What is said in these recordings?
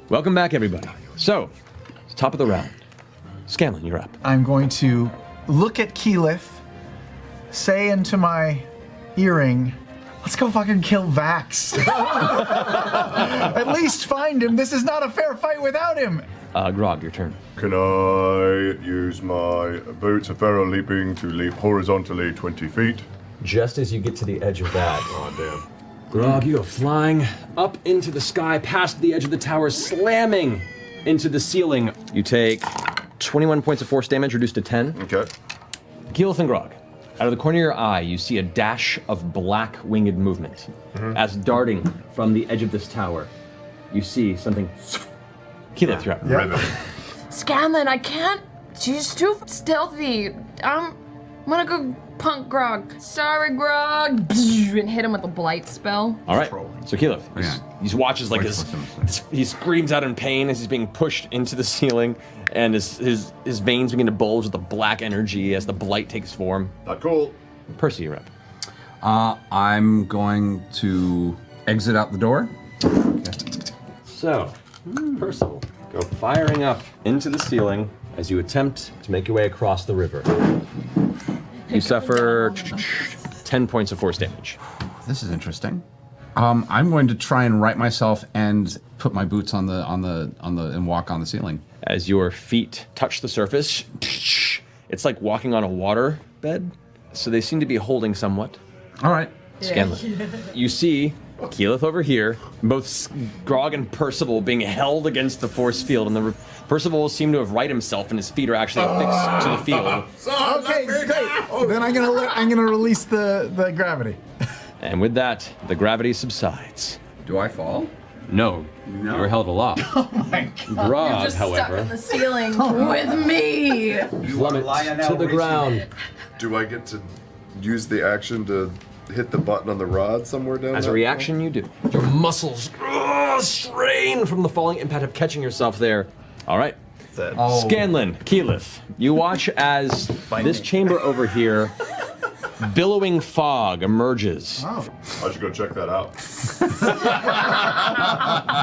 Welcome back, everybody. So, top of the round. Scanlan, you're up. I'm going to look at Keyleth, say into my earring, let's go fucking kill Vax. At least find him. This is not a fair fight without him. Grog, your turn. Can I use my boots of Pharaoh leaping to leap horizontally 20 feet? Just as you get to the edge of that, Oh, damn. Grog, you go flying up into the sky, past the edge of the tower, slamming into the ceiling. You take 21 points of force damage, reduced to 10. Okay. Keyleth and Grog, out of the corner of your eye, you see a dash of black winged movement. As darting from the edge of this tower, you see something. Keyleth, you're up. Ribbon. Scanlan, I can't. She's too stealthy. I'm gonna go punk Grog. Sorry, Grog. And hit him with a blight spell. All right. So Keyleth, he watches like he screams out in pain as he's being pushed into the ceiling, and his veins begin to bulge with the black energy as the blight takes form. Not cool. Percy, you're up. I'm going to exit out the door. So, Percival, go firing up into the ceiling as you attempt to make your way across the river. You suffer 10 points of force damage. This is interesting. I'm going to try and right myself and put my boots on the and walk on the ceiling. As your feet touch the surface, it's like walking on a water bed. So they seem to be holding somewhat. All right. Scanlan. You see Keyleth over here, both Grog and Percival being held against the force field, and Percival will seem to have right himself, and his feet are actually affixed to the field. Okay, great. Then I'm gonna release the gravity. And with that, the gravity subsides. Do I fall? No, you were held aloft. Oh my god. Grog, Just stuck in however, the ceiling with me. plummets to the ground. Do I get to use the action to hit the button on the rod somewhere down As a that reaction, you do. Your muscles strain from the falling impact of catching yourself there. All right. Scanlan, Keyleth, you watch as this chamber over here, billowing fog emerges. I should go check that out.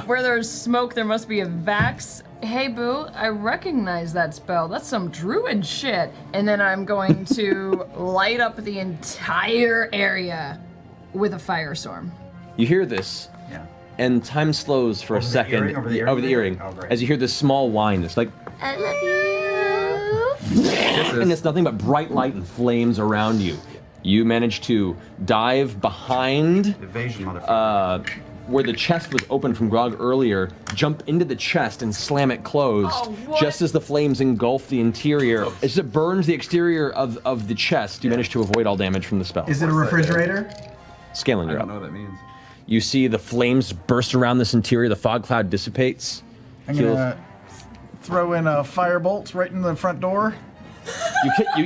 Where there's smoke, there must be a Vax. Hey, boo, I recognize that spell. That's some druid shit. And then I'm going to light up the entire area with a firestorm. You hear this, and time slows for a second over the earring, as you hear this small whine. It's like, I love you. and it's nothing but bright light and flames around you. You manage to dive behind Evasion, motherfucker. where the chest was open from Grog earlier, jump into the chest and slam it closed, just as the flames engulf the interior. As it burns the exterior of the chest, you manage to avoid all damage from the spell. Is it a refrigerator? Scanlan, I you're don't know up. what that means. You see the flames burst around this interior, the fog cloud dissipates. I'm gonna throw in a firebolt right in the front door.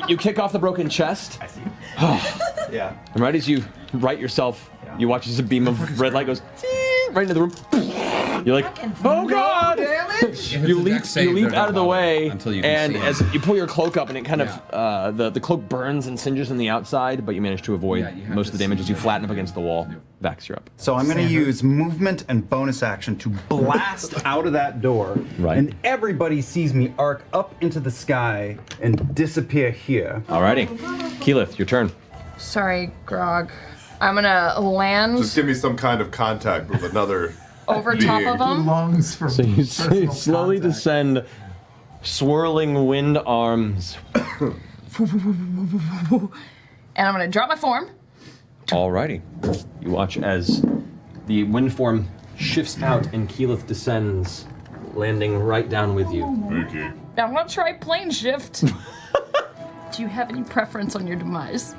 You kick off the broken chest. I see. Yeah. And right as you right yourself, you watch as a beam of red light goes right into the room. You're like, oh god! You leap out of the way, and as you pull your cloak up, and it kind of the cloak burns and singes on the outside, but you manage to avoid most of the damage as you flatten up against the wall. Vax, you're up. So I'm going to use movement and bonus action to blast out of that door, and everybody sees me arc up into the sky and disappear here. Alrighty, Keyleth, your turn. Sorry, Grog. I'm gonna land Just give me some kind of contact with another over top being. of him. Longs for So you personal slowly contact. descend, swirling wind arms. And I'm gonna drop my form. Alrighty. You watch as the wind form shifts out and Keyleth descends, landing right down with you. Okay. I'm gonna try plane shift. Do you have any preference on your demise?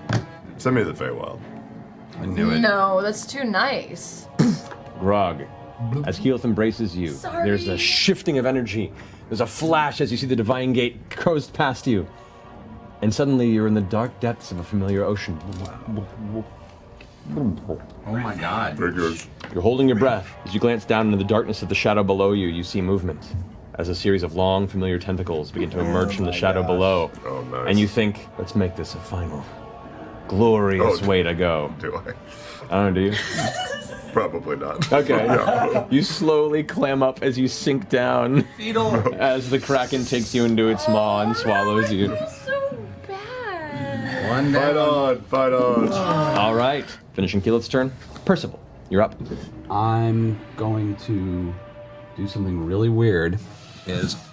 Send me to the Feywild. I knew it. No, that's too nice. Grog, as Keyleth embraces you, Sorry. there's a shifting of energy. There's a flash as you see the Divine Gate coast past you. And suddenly you're in the dark depths of a familiar ocean. Oh my god. Figures. You're holding your breath. As you glance down into the darkness of the shadow below you, you see movement as a series of long, familiar tentacles begin to emerge from the shadow below. Oh, nice. And you think, let's make this a final, glorious way to go. Do I? I don't know, do you? Probably not. Okay. You slowly clam up as you sink down. Fetal. As the Kraken takes you into its maw and swallows you. So bad. One down. Fight on. All right. Finishing Keyleth's turn. Percival, you're up. I'm going to do something really weird.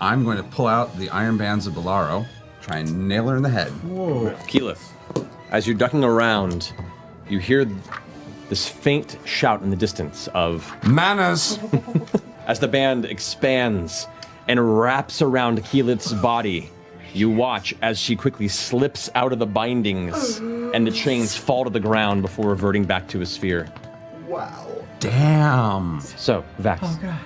I'm going to pull out the iron bands of Bolaro, try and nail her in the head. Keyleth, as you're ducking around, you hear this faint shout in the distance of Manners! as the band expands and wraps around Keyleth's body. You watch as she quickly slips out of the bindings and the chains fall to the ground before reverting back to a sphere. Wow. Damn. So, Vax. Oh god.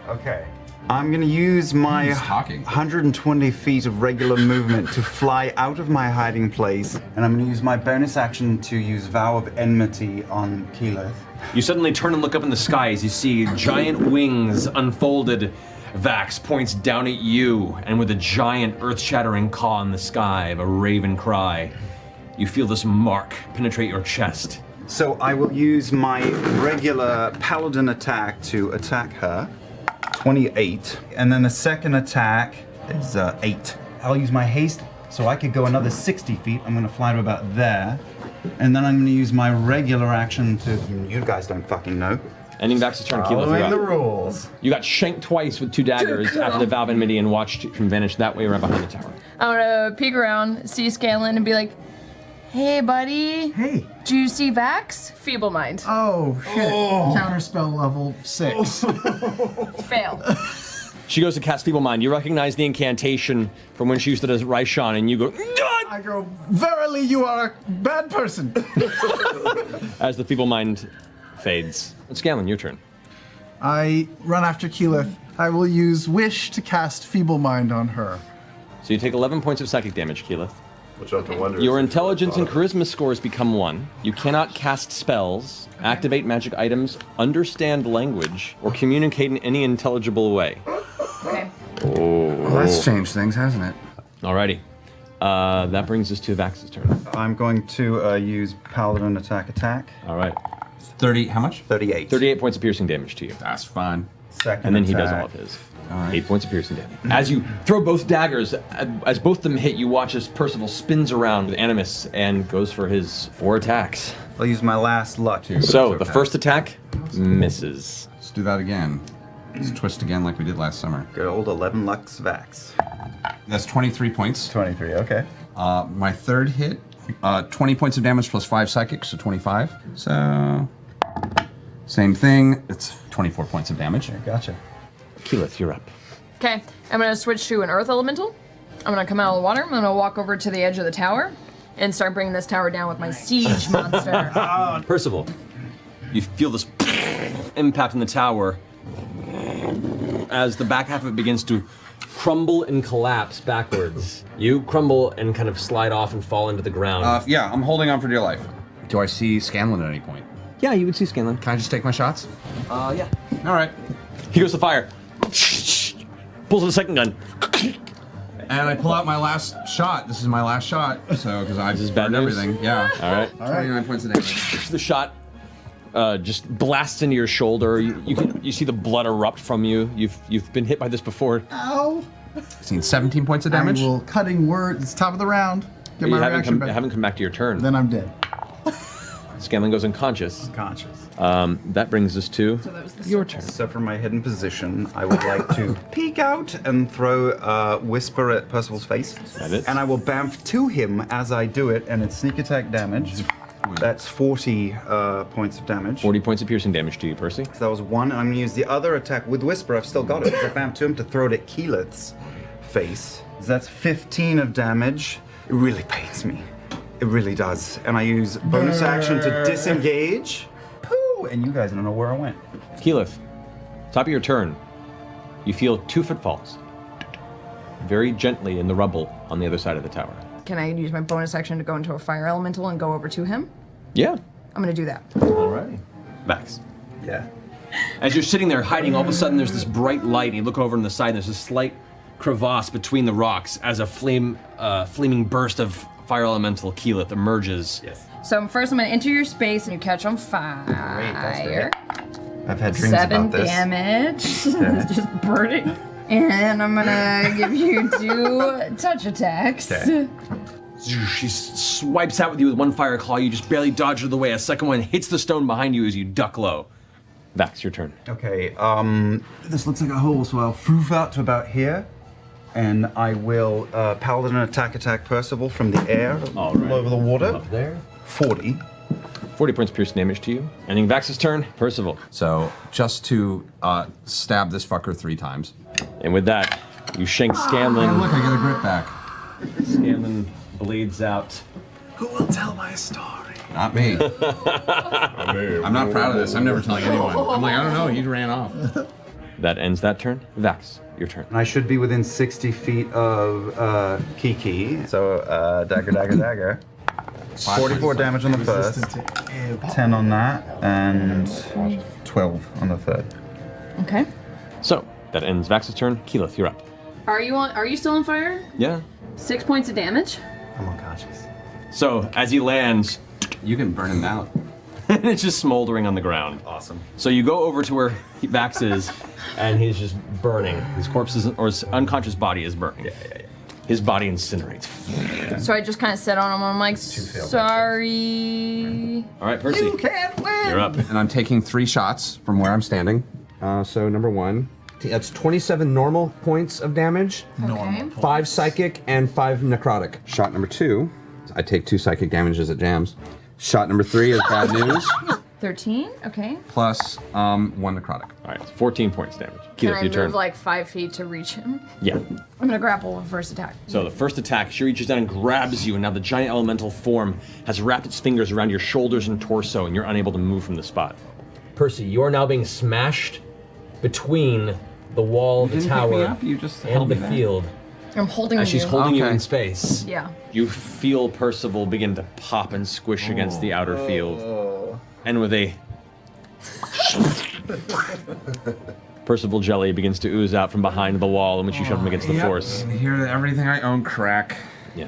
Okay. I'm gonna use my He's talking. 120 feet of regular movement to fly out of my hiding place, and I'm gonna use my bonus action to use Vow of Enmity on Keyleth. You suddenly turn and look up in the sky as you see giant wings unfolded. Vax points down at you, and with a giant earth-shattering caw in the sky of a raven cry, you feel this mark penetrate your chest. So I will use my regular paladin attack to attack her. 28. And then the second attack is 8. I'll use my haste so I could go another 60 feet. I'm gonna fly to about there. And then I'm gonna use my regular action to, you guys don't fucking know. Ending Vax's turn, Keyleth, Following you're the up. rules. You got shanked twice with 2 daggers after the Vow of Enmity and watched him vanish that way right behind the tower. I'm gonna peek around, see Scanlan, and be like, hey, buddy. Hey. Do you see Vax? Feeble mind. Oh shit. Counterspell level 6. Fail. She goes to cast Feeble Mind. You recognize the incantation from when she used it as Raishan, and you go, I go, verily you are a bad person. as the Feeble Mind fades. Scanlan, your turn. I run after Keyleth. I will use Wish to cast Feeble Mind on her. So you take 11 points of psychic damage, Keyleth. Which I have to wonder. Your intelligence and charisma scores become 1. You cannot cast spells, activate magic items, understand language, or communicate in any intelligible way. Okay. Well, that's changed things, hasn't it? Alrighty. That brings us to Vax's turn. I'm going to use paladin attack. Alright. 30, how much? 38. 38 points of piercing damage to you. That's fine. Second And then he does attack. all of his. All right. 8 points of piercing damage. As you throw both daggers, as both of them hit, you watch as Percival spins around with Animus and goes for his 4 attacks. I'll use my last luck. So, the first attack misses. Let's do that again. Let's twist again like we did last summer. Good old 11 Lux Vax. That's 23 points. 23, okay. My third hit, 20 points of damage plus 5 psychic, so 25. So, same thing. It's 24 points of damage. Gotcha. Keyleth, you're up. Okay, I'm gonna switch to an earth elemental. I'm gonna come out of the water. I'm gonna walk over to the edge of the tower and start bringing this tower down with my siege monster. Percival, you feel this impact in the tower as the back half of it begins to crumble and collapse backwards. You crumble and kind of slide off and fall into the ground. Yeah, I'm holding on for dear life. Do I see Scanlan at any point? Yeah, you would see Scanlan. Can I just take my shots? Yeah. All right. He goes to fire. Pulls the second gun. And I pull out my last shot. This is my last shot. So, because I've is bad burned news? everything. Yeah. All right. 29 points of damage. The shot just blasts into your shoulder. You see the blood erupt from you. You've been hit by this before. Ow. Seen 17 points of damage. I will cutting words. It's top of the round. Get You my haven't reaction back. haven't come back to your turn. Then I'm dead. Scanlan goes unconscious. Conscious. That brings us to So that was the your turn. So from my hidden position, I would like to peek out and throw Whisper at Percival's face. That it? And I will bamf to him as I do it, and it's sneak attack damage. That's 40 points of damage. 40 points of piercing damage to you, Percy. So that was 1, and I'm gonna use the other attack with Whisper. I've still got it. I bamf to him to throw it at Keyleth's face. So that's 15 of damage. It really pains me. It really does. And I use bonus action to disengage. Pooh! And you guys don't know where I went. Keyleth, top of your turn, you feel 2 footfalls. Very gently in the rubble on the other side of the tower. Can I use my bonus action to go into a fire elemental and go over to him? Yeah. I'm gonna do that. Alright. Vax. Yeah. As you're sitting there hiding, all of a sudden there's this bright light, and you look over on the side, and there's a slight crevasse between the rocks as a flaming burst of fire elemental Keyleth emerges. Yes. So first I'm gonna enter your space and you catch on fire. Great, that's great. I've had dreams 7 about this. damage. Just burning. And I'm gonna give you 2 touch attacks. Okay. She swipes out with you with one fire claw. You just barely dodge her the way. A second one hits the stone behind you as you duck low. Vax, your turn. Okay, this looks like a hole, so I'll foof out to about here. And I will Paladin attack Percival from the air all over the water. Up there. 40. 40 points piercing damage to you. Ending Vax's turn, Percival. So just to stab this fucker 3 times. And with that, you shank Scanlan. And look, I get a grip back. Scanlan bleeds out. Who will tell my story? Not me. I'm not proud of this. I'm never telling anyone. I'm like, I don't know, he ran off. That ends that turn. Vax, your turn. And I should be within 60 feet of Kiki. So, dagger. 44 damage on the first, 10 on that, and 12 on the third. Okay. So, that ends Vax's turn. Keyleth, you're up. Are you still on fire? Yeah. 6 points of damage. I'm unconscious. So, as he lands, You can burn him out. and it's just smoldering on the ground. Awesome. So you go over to where Vax is, and he's just burning. His corpse is, or his unconscious body is burning. Yeah. His body incinerates. So I just kind of sit on him. I'm like, sorry. All right, Percy. You can't win! You're up. And I'm taking 3 shots from where I'm standing. So number 1, that's 27 normal points of damage, Okay. 5 psychic, and 5 necrotic. Shot number 2, I take 2 psychic damages at jams. Shot number 3 is bad news, 13. Okay. plus 1 necrotic. All right, 14 points damage. Can Keyleth, I your turn. move like 5 feet to reach him? Yeah. I'm gonna grapple with first attack. So the first attack, she reaches down and grabs you, and now the giant elemental form has wrapped its fingers around your shoulders and torso, and you're unable to move from the spot. Percy, you are now being smashed between the wall of the tower and the field. I'm holding As you. she's holding you Okay. in space, Yeah. you feel Percival begin to pop and squish against the outer field. And with a Percival jelly begins to ooze out from behind the wall in which you shoved him against the force. Here, everything I own crack. Yeah.